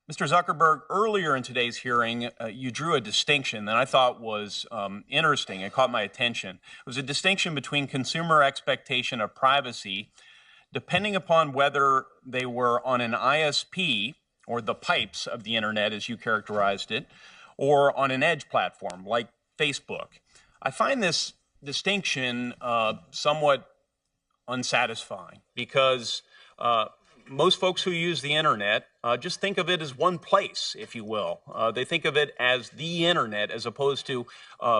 Mr. Zuckerberg, earlier in today's hearing, you drew a distinction that I thought was interesting. It caught my attention. It was a distinction between consumer expectation of privacy, depending upon whether they were on an ISP, or the pipes of the internet, as you characterized it, or on an edge platform like Facebook. I find this distinction somewhat unsatisfying because most folks who use the internet just think of it as one place, if you will. They think of it as the internet as opposed to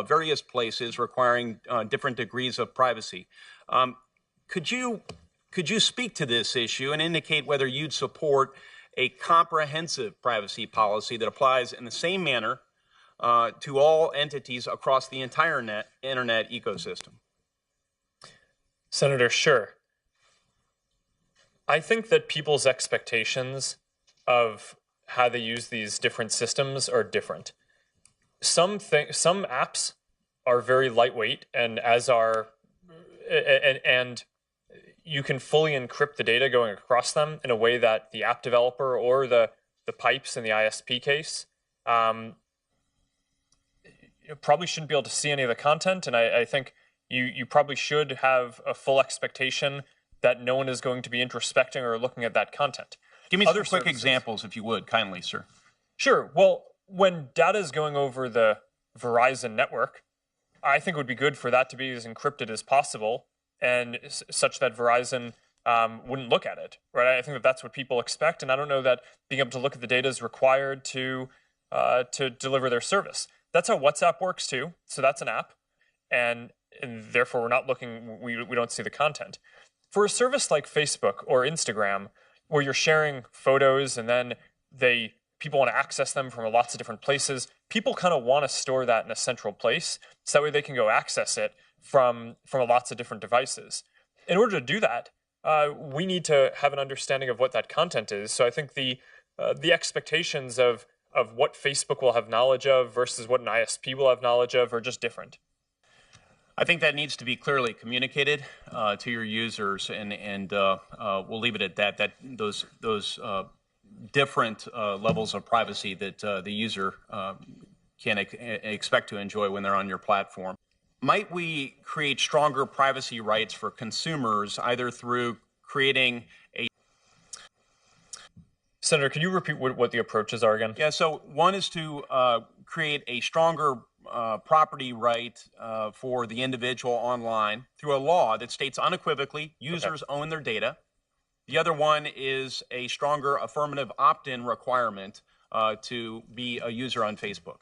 various places requiring different degrees of privacy. Could you speak to this issue and indicate whether you'd support a comprehensive privacy policy that applies in the same manner to all entities across the entire internet ecosystem? Senator, sure. I think that people's expectations of how they use these different systems are different. Some apps are very lightweight, and you can fully encrypt the data going across them in a way that the app developer or the pipes in the ISP case you probably shouldn't be able to see any of the content. And I think you probably should have a full expectation that no one is going to be introspecting or looking at that content. Give me some quick examples, if you would, kindly, sir. Sure. Well, when data is going over the Verizon network, I think it would be good for that to be as encrypted as possible, and such that Verizon wouldn't look at it, right? I think that that's what people expect, and I don't know that being able to look at the data is required to deliver their service. That's how WhatsApp works too. So that's an app, and therefore we're not looking. We don't see the content. For a service like Facebook or Instagram, where you're sharing photos and then people want to access them from lots of different places, people kind of want to store that in a central place, so that way they can go access it from lots of different devices. In order to do that, we need to have an understanding of what that content is. So I think the expectations of what Facebook will have knowledge of versus what an ISP will have knowledge of are just different. I think that needs to be clearly communicated to your users, and we'll leave it at that. That those different levels of privacy that the user can expect to enjoy when they're on your platform. Might we create stronger privacy rights for consumers, either through creating a... Senator, can you repeat what the approaches are again? Yeah, so one is to create a stronger property right for the individual online through a law that states unequivocally users own their data. The other one is a stronger affirmative opt-in requirement to be a user on Facebook.